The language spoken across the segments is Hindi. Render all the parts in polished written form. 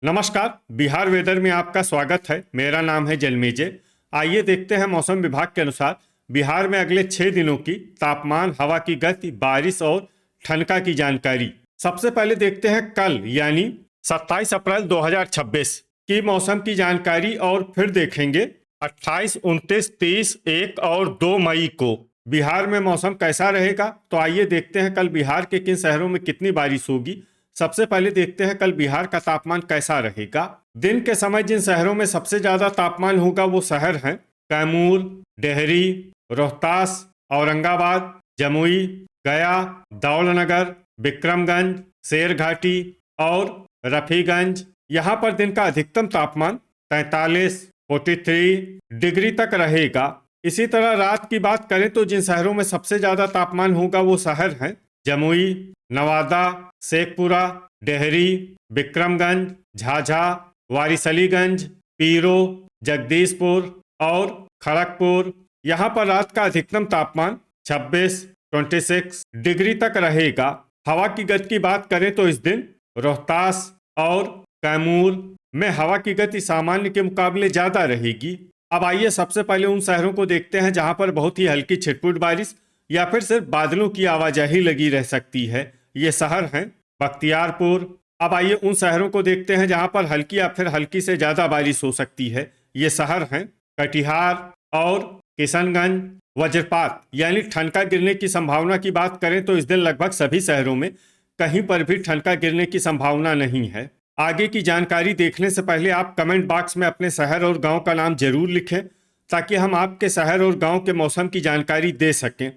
नमस्कार। बिहार वेदर में आपका स्वागत है। मेरा नाम है जन्मेजय। आइए देखते हैं मौसम विभाग के अनुसार बिहार में अगले 6 दिनों की तापमान, हवा की गति, बारिश और ठनका की जानकारी। सबसे पहले देखते हैं कल यानी 27 अप्रैल 2026 की मौसम की जानकारी और फिर देखेंगे 28, 29, 30, 1 और 2 मई को बिहार में मौसम कैसा रहेगा। तो आइए देखते हैं कल बिहार के किन शहरों में कितनी बारिश होगी। सबसे पहले देखते हैं कल बिहार का तापमान कैसा रहेगा। दिन के समय जिन शहरों में सबसे ज्यादा तापमान होगा वो शहर हैं कैमूर, डेहरी, रोहतास, औरंगाबाद, जमुई, गया, दौलनगर, विक्रमगंज, शेरघाटी और रफीगंज। यहाँ पर दिन का अधिकतम तापमान 43, 43 डिग्री तक रहेगा। इसी तरह रात की बात करें तो जिन शहरों में सबसे ज्यादा तापमान होगा वो शहर हैं जमुई, नवादा, शेखपुरा, डेहरी, विक्रमगंज, झाझा, वारिसलीगंज, पीरो, जगदीशपुर और खड़गपुर। यहाँ पर रात का अधिकतम तापमान 26, 26 डिग्री तक रहेगा। हवा की गति की बात करें तो इस दिन रोहतास और कैमूर में हवा की गति सामान्य के मुकाबले ज्यादा रहेगी। अब आइए सबसे पहले उन शहरों को देखते हैं जहां पर बहुत ही हल्की छिटपुट बारिश या फिर सिर्फ बादलों की आवाजाही लगी रह सकती है। ये शहर हैं बख्तियारपुर। अब आइए उन शहरों को देखते हैं जहां पर हल्की या फिर हल्की से ज्यादा बारिश हो सकती है। ये शहर हैं कटिहार और किशनगंज। वज्रपात यानी ठनका गिरने की संभावना की बात करें तो इस दिन लगभग सभी शहरों में कहीं पर भी ठनका गिरने की संभावना नहीं है। आगे की जानकारी देखने से पहले आप कमेंट बॉक्स में अपने शहर और गांव का नाम जरूर लिखें ताकि हम आपके शहर और गांव के मौसम की जानकारी दे सकें।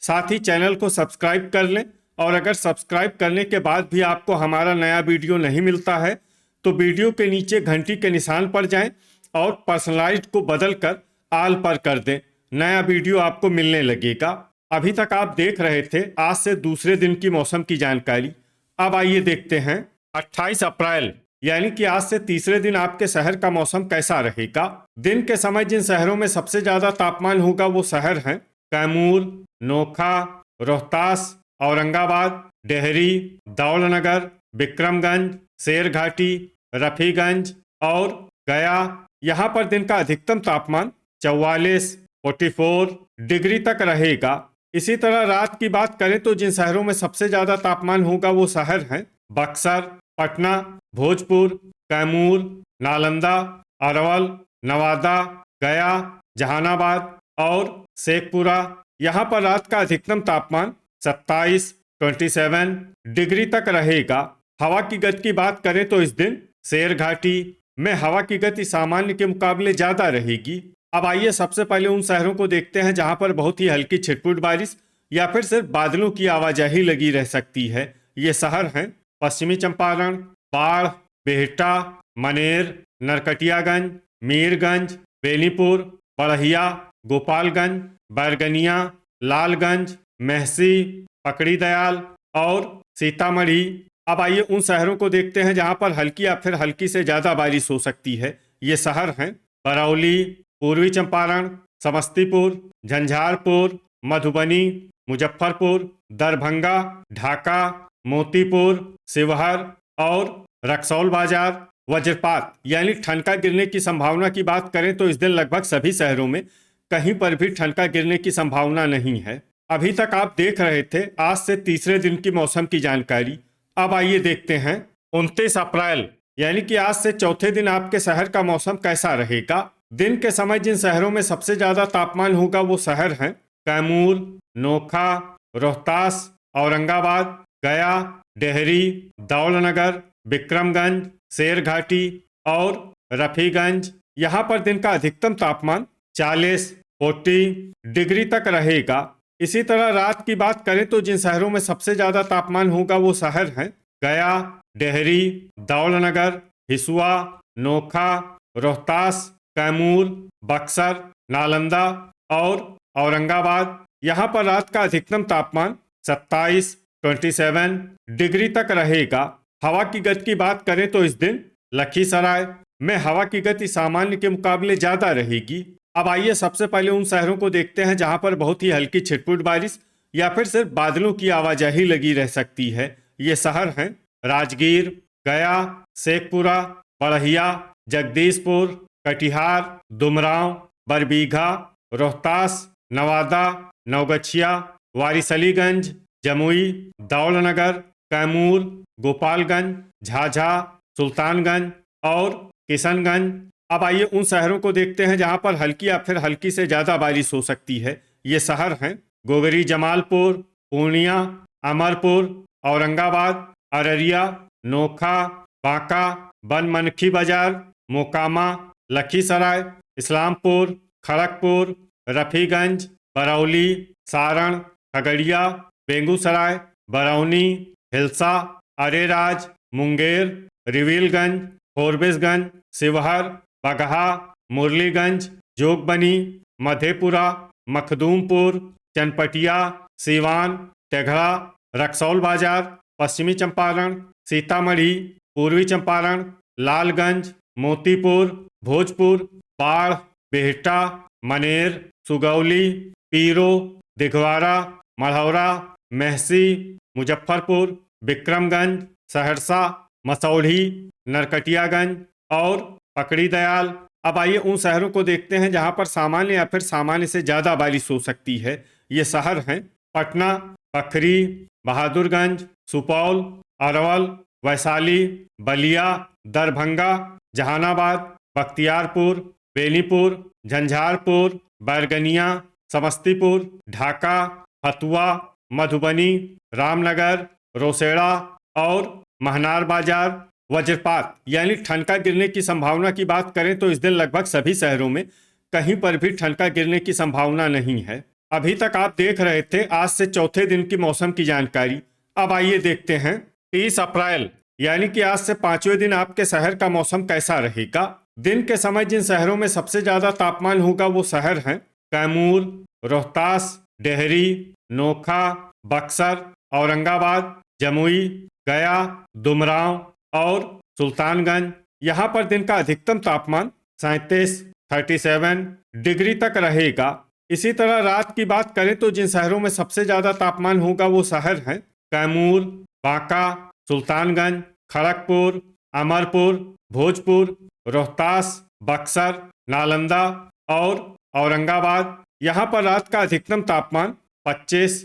साथ ही चैनल को सब्सक्राइब कर लें और अगर सब्सक्राइब करने के बाद भी आपको हमारा नया वीडियो नहीं मिलता है तो वीडियो के नीचे घंटी के निशान पर जाएं और पर्सनलाइज्ड को बदलकर आल पर कर दें। नया वीडियो आपको मिलने लगेगा। अभी तक आप देख रहे थे आज से दूसरे दिन की मौसम की जानकारी। अब आइए देखते हैं 28 अप्रैल यानी कि आज से तीसरे दिन आपके शहर का मौसम कैसा रहेगा। दिन के समय जिन शहरों में सबसे ज्यादा तापमान होगा वो शहर हैं कैमूर, नोखा, रोहतास, औरंगाबाद, डेहरी, दौलनगर, विक्रमगंज, शेरघाटी, रफीगंज और गया। यहाँ पर दिन का अधिकतम तापमान 44, 44 डिग्री तक रहेगा। इसी तरह रात की बात करें तो जिन शहरों में सबसे ज्यादा तापमान होगा वो शहर हैं बक्सर, पटना, भोजपुर, कैमूर, नालंदा, अरवल, नवादा, गया, जहानाबाद और शेखपुरा। यहाँ पर रात का अधिकतम तापमान 27, 27 डिग्री तक रहेगा। हवा की गति की बात करें तो इस दिन शेरघाटी में हवा की गति सामान्य के मुकाबले ज्यादा रहेगी। अब आइए सबसे पहले उन शहरों को देखते हैं जहां पर बहुत ही हल्की छिटपुट बारिश या फिर सिर्फ बादलों की आवाजाही लगी रह सकती है। ये शहर हैं पश्चिमी चंपारण, बाढ़, बेहटा, मनेर, नरकटियागंज, मीरगंज, बेनीपुर, बढ़िया, गोपालगंज, बैरगनिया, लालगंज, महसी, पकड़ी दयाल और सीतामढ़ी। अब आइए उन शहरों को देखते हैं जहां पर हल्की या फिर हल्की से ज्यादा बारिश हो सकती है। ये शहर हैं बरौली, पूर्वी चंपारण, समस्तीपुर, झंझारपुर, मधुबनी, मुजफ्फरपुर, दरभंगा, ढाका, मोतीपुर, शिवहर और रक्सौल बाजार। वज्रपात यानी ठनका गिरने की संभावना की बात करें तो इस दिन लगभग सभी शहरों में कहीं पर भी ठनका गिरने की संभावना नहीं है। अभी तक आप देख रहे थे आज से तीसरे दिन की मौसम की जानकारी। अब आइए देखते हैं 29 अप्रैल यानी कि आज से चौथे दिन आपके शहर का मौसम कैसा रहेगा। दिन के समय जिन शहरों में सबसे ज्यादा तापमान होगा वो शहर हैं कैमूर, नोखा, रोहतास, औरंगाबाद, गया, डेहरी, दौलनगर, विक्रमगंज, शेरघाटी और रफीगंज। यहाँ पर दिन का अधिकतम तापमान 40, 40 डिग्री तक रहेगा। इसी तरह रात की बात करें तो जिन शहरों में सबसे ज्यादा तापमान होगा वो शहर हैं गया, डेहरी, दौलनगर, हिसुआ, नोखा, रोहतास, कैमूर, बक्सर, नालंदा और औरंगाबाद। यहाँ पर रात का अधिकतम तापमान 27, 27 डिग्री तक रहेगा। हवा की गति की बात करें तो इस दिन लखीसराय में हवा की गति सामान्य के मुकाबले ज्यादा रहेगी। अब आइए सबसे पहले उन शहरों को देखते हैं जहां पर बहुत ही हल्की छिटपुट बारिश या फिर सिर्फ बादलों की आवाजाही लगी रह सकती है। ये शहर हैं राजगीर, गया, शेखपुरा, बड़हिया, जगदीशपुर, कटिहार, दुमराव, बरबीघा, रोहतास, नवादा, नवगछिया, वारिसलीगंज, जमुई, दौलनगर, कैमूर, गोपालगंज, झाझा, सुल्तानगंज और किशनगंज। अब आइए उन शहरों को देखते हैं जहां पर हल्की या फिर हल्की से ज़्यादा बारिश हो सकती है। ये शहर हैं गोगरी, जमालपुर, पूर्णिया, अमरपुर, औरंगाबाद, अररिया, नोखा, बांका, बनमनखी बाजार, मोकामा, लखीसराय, इस्लामपुर, खड़गपुर, रफीगंज, बरौली, सारण, खगड़िया, बेगूसराय, बरौनी, हिलसा, अरेराज, मुंगेर, रिविलगंज, फोरबिसगंज, शिवहर, बगहा, मुरलीगंज, जोगबनी, मधेपुरा, मखदूमपुर, चनपटिया, सीवान, टेघड़ा, रक्सौल बाजार, पश्चिमी चंपारण, सीतामढ़ी, पूर्वी चंपारण, लालगंज, मोतीपुर, भोजपुर, बाढ़, बेहटा, मनेर, सुगौली, पीरो, दिघवाड़ा, मढ़ौरा, मेहसी, मुजफ्फरपुर, विक्रमगंज, सहरसा, मसौढ़ी, नरकटियागंज और पकड़ी दयाल। अब आइए उन शहरों को देखते हैं जहां पर सामान्य या फिर सामान्य से ज़्यादा बारिश हो सकती है। ये शहर हैं पटना, पखरी, बहादुरगंज, सुपौल, अरवल, वैशाली, बलिया, दरभंगा, जहानाबाद, बख्तियारपुर, बेनीपुर, झंझारपुर, बैरगनिया, समस्तीपुर, ढाका, हथुआ, मधुबनी, रामनगर, रोसेड़ा और महनार बाजार। वज्रपात यानी ठनका गिरने की संभावना की बात करें तो इस दिन लगभग सभी शहरों में कहीं पर भी ठनका गिरने की संभावना नहीं है। अभी तक आप देख रहे थे आज से चौथे दिन की मौसम की जानकारी। अब आइए देखते हैं 30 अप्रैल यानी कि आज से 5वें दिन आपके शहर का मौसम कैसा रहेगा। दिन के समय जिन शहरों में सबसे ज्यादा तापमान होगा वो शहर हैं कैमूर, रोहतास, डेहरी, नोखा, बक्सर, औरंगाबाद, जमुई, गया, दुमराव और सुल्तानगंज। यहाँ पर दिन का अधिकतम तापमान 37 डिग्री तक रहेगा। इसी तरह रात की बात करें तो जिन शहरों में सबसे ज्यादा तापमान होगा वो शहर हैं कैमूर, बांका, सुल्तानगंज, खड़गपुर, अमरपुर, भोजपुर, रोहतास, बक्सर, नालंदा और औरंगाबाद। यहाँ पर रात का अधिकतम तापमान 25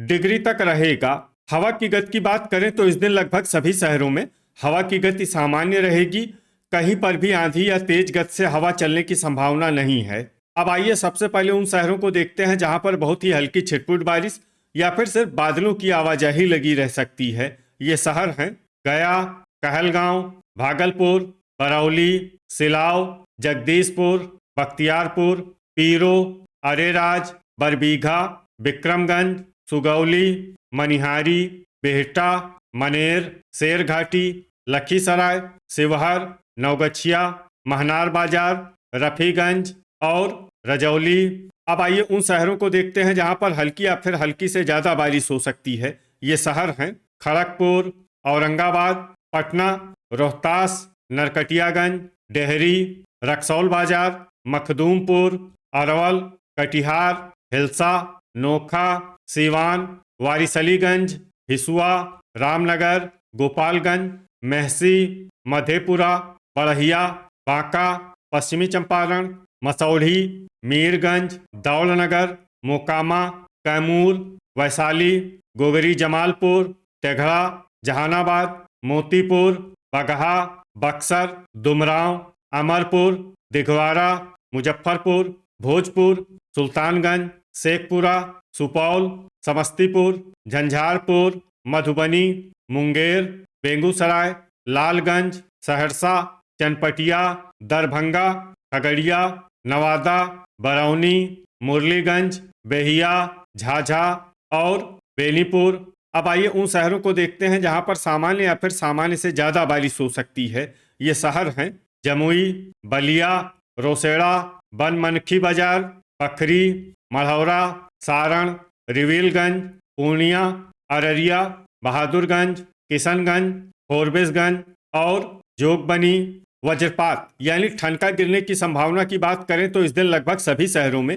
डिग्री तक रहेगा। हवा की गति की बात करें तो इस दिन लगभग सभी शहरों में हवा की गति सामान्य रहेगी। कहीं पर भी आंधी या तेज गति से हवा चलने की संभावना नहीं है। अब आइए सबसे पहले उन शहरों को देखते हैं जहां पर बहुत ही हल्की छिटपुट बारिश या फिर सिर्फ बादलों की आवाजाही लगी रह सकती है। ये शहर हैं गया, कहलगांव, भागलपुर, बरौली, सिलाव, जगदीशपुर, बख्तियारपुर, पीरो, अरेराज, बरबीघा, विक्रमगंज, सुगौली, मनिहारी, बेहटा, मनेर, शेरघाटी, लखीसराय, शिवहर, नवगछिया, महनार बाजार, रफीगंज और रजौली। अब आइए उन शहरों को देखते हैं जहां पर हल्की या फिर हल्की से ज़्यादा बारिश हो सकती है। ये शहर हैं खड़गपुर, औरंगाबाद, पटना, रोहतास, नरकटियागंज, डेहरी, रक्सौल बाजार, मखदूमपुर, अरवल, कटिहार, हिलसा, नोखा, सीवान, वारिसलीगंज, हिसुआ, रामनगर, गोपालगंज, मेहसी, मधेपुरा, बड़हिया, बांका, पश्चिमी चंपारण, मसौढ़ी, मीरगंज, दौलनगर, मोकामा, कैमूर, वैशाली, गोगरी, जमालपुर, टेघड़ा, जहानाबाद, मोतीपुर, बगहा, बक्सर, दुमराव, अमरपुर, दिघवाड़ा, मुजफ्फरपुर, भोजपुर, सुल्तानगंज, शेखपुरा, सुपौल, समस्तीपुर, झंझारपुर, मधुबनी, मुंगेर, बेगूसराय, लालगंज, सहरसा, चनपटिया, दरभंगा, खगड़िया, नवादा, बरौनी, मुरलीगंज, बेहिया, झाझा और बेनीपुर। अब आइए उन शहरों को देखते हैं जहां पर सामान्य या फिर सामान्य से ज़्यादा बारिश हो सकती है। ये शहर हैं जमुई, बलिया, रोसेड़ा, बनमनखी बाजार, पखरी, मढ़ौरा, सारण, रिविलगंज, पूर्णिया, अररिया, बहादुरगंज, किशनगंज, फोरबिसगंज और जोगबनी। वज्रपात यानी ठनका गिरने की संभावना की बात करें तो इस दिन लगभग सभी शहरों में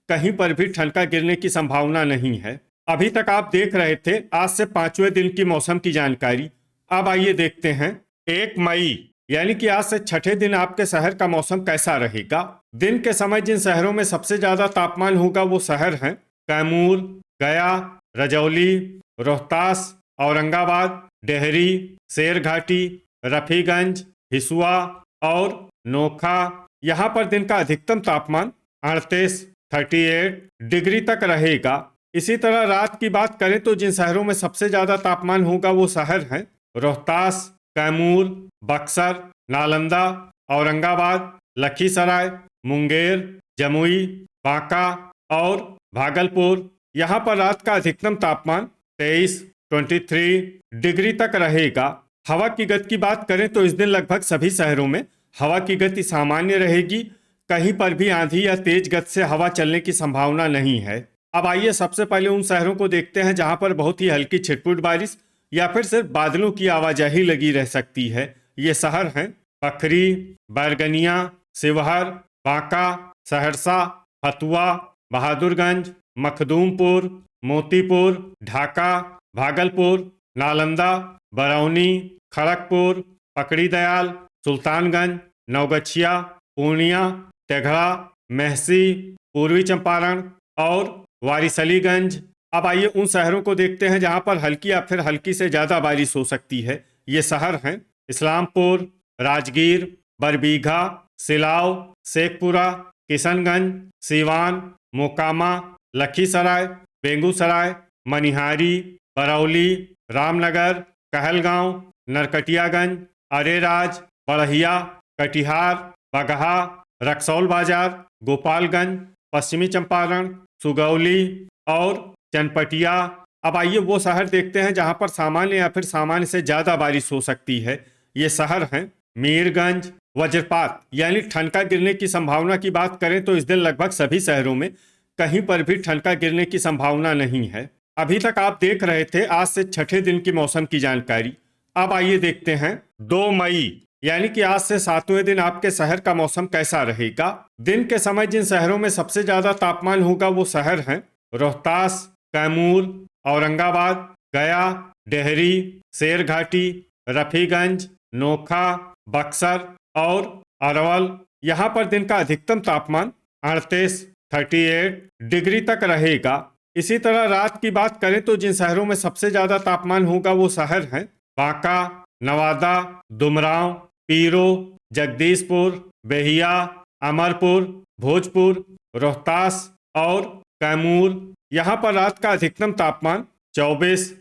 कहीं पर भी ठनका गिरने की संभावना नहीं है। अभी तक आप देख रहे थे आज से 5वें दिन की मौसम की जानकारी। अब आइए देखते हैं 1 मई यानी कि आज से छठे दिन आपके शहर का मौसम कैसा रहेगा। दिन के समय जिन शहरों में सबसे ज्यादा तापमान होगा वो शहर हैं कैमूर, गया, रजौली, रोहतास, औरंगाबाद, डेहरी, शेरघाटी, रफीगंज, हिसुआ और नोखा। यहाँ पर दिन का अधिकतम तापमान 38 डिग्री तक रहेगा। इसी तरह रात की बात करें तो जिन शहरों में सबसे ज्यादा तापमान होगा वो शहर हैं रोहतास, कैमूर, बक्सर, नालंदा, औरंगाबाद, लखीसराय, मुंगेर, जमुई, बांका और भागलपुर। यहाँ पर रात का अधिकतम तापमान 23 डिग्री तक रहेगा। हवा की गति की बात करें तो इस दिन लगभग सभी शहरों में हवा की गति सामान्य रहेगी। कहीं पर भी आंधी या तेज गति से हवा चलने की संभावना नहीं है। अब आइए सबसे पहले उन शहरों को देखते हैं जहां पर बहुत ही हल्की छिटपुट बारिश या फिर सिर्फ बादलों की आवाजाही लगी रह सकती है। ये शहर हैं पखरी, बैरगनिया, शिवहर, बांका, सहरसा, हथुआ, बहादुरगंज, मखदूमपुर, मोतीपुर, ढाका, भागलपुर, नालंदा, बरौनी, खड़गपुर, पकड़ीदयाल, सुल्तानगंज, नवगछिया, पूर्णिया, तेघड़ा, मेहसी, पूर्वी चंपारण और वारिसलीगंज। अब आइए उन शहरों को देखते हैं जहां पर हल्की या फिर हल्की से ज्यादा बारिश हो सकती है। ये शहर हैं इस्लामपुर, राजगीर, बरबीघा, सिलाव, शेखपुरा, किशनगंज, सीवान, मोकामा, लखीसराय, बेगूसराय, मनिहारी, बरौली, रामनगर, कहलगांव, नरकटियागंज, अरेराज, बढ़िया, कटिहार, बगहा, रक्सौल बाजार, गोपालगंज, पश्चिमी चंपारण, सुगौली और चनपटिया। अब आइए वो शहर देखते हैं जहां पर सामान्य या फिर सामान्य से ज्यादा बारिश हो सकती है। ये शहर हैं मीरगंज। वज्रपात यानी ठनका गिरने की संभावना की बात करें तो इस दिन लगभग सभी शहरों में कहीं पर भी ठनका गिरने की संभावना नहीं है। अभी तक आप देख रहे थे आज से छठे दिन की मौसम की जानकारी। अब आइए देखते हैं 2 मई यानी कि आज से 7वें दिन आपके शहर का मौसम कैसा रहेगा। दिन के समय जिन शहरों में सबसे ज्यादा तापमान होगा वो शहर हैं रोहतास, कैमूर, औरंगाबाद, गया, डेहरी, शेरघाटी, रफीगंज, नोखा, बक्सर और अरवल। यहाँ पर दिन का अधिकतम तापमान 38 डिग्री तक रहेगा। इसी तरह रात की बात करें तो जिन शहरों में सबसे ज्यादा तापमान होगा वो शहर हैं बांका, नवादा, दुमराव, पीरो, जगदीशपुर, बेहिया, अमरपुर, भोजपुर, रोहतास और कैमूर। यहाँ पर रात का अधिकतम तापमान 24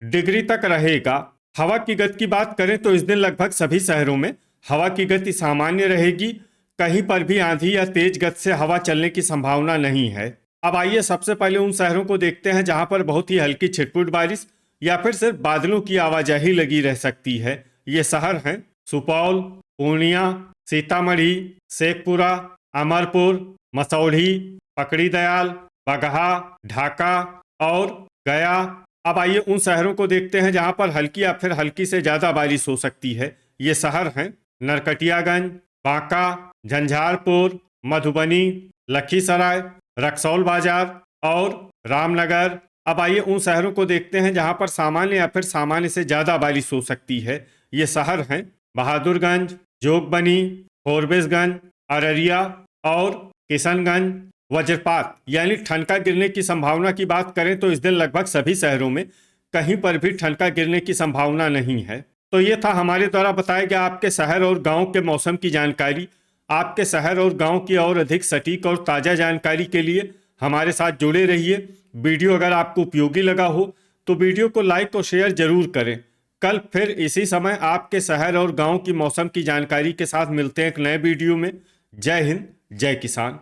डिग्री तक रहेगा। हवा की गति की बात करें तो इस दिन लगभग सभी शहरों में हवा की गति सामान्य रहेगी। कहीं पर भी आंधी या तेज गति से हवा चलने की संभावना नहीं है। अब आइए सबसे पहले उन शहरों को देखते हैं जहां पर बहुत ही हल्की छिटपुट बारिश या फिर सिर्फ बादलों की आवाजाही लगी रह सकती है। ये शहर हैं सुपौल, पूर्णिया, सीतामढ़ी, शेखपुरा, अमरपुर, मसौढ़ी, पकड़ीदयाल, बगहा, ढाका और गया। अब आइए उन शहरों को देखते हैं जहां पर हल्की या फिर हल्की से ज्यादा बारिश हो सकती है। ये शहर हैं नरकटियागंज, बांका, झंझारपुर, मधुबनी, लखीसराय, रक्सौल बाजार और रामनगर। अब आइए उन शहरों को देखते हैं जहां पर सामान्य या फिर सामान्य से ज्यादा बारिश हो सकती है। ये शहर हैं बहादुरगंज, जोगबनी, फोरबिसगंज, अररिया और किशनगंज। वज्रपात यानी ठनका गिरने की संभावना की बात करें तो इस दिन लगभग सभी शहरों में कहीं पर भी ठनका गिरने की संभावना नहीं है। तो ये था हमारे द्वारा बताया गया आपके शहर और गांव के मौसम की जानकारी। आपके शहर और गांव की और अधिक सटीक और ताज़ा जानकारी के लिए हमारे साथ जुड़े रहिए। वीडियो अगर आपको उपयोगी लगा हो तो वीडियो को लाइक और शेयर जरूर करें। कल फिर इसी समय आपके शहर और गांव की मौसम की जानकारी के साथ मिलते हैं एक नए वीडियो में। जय हिंद, जय किसान।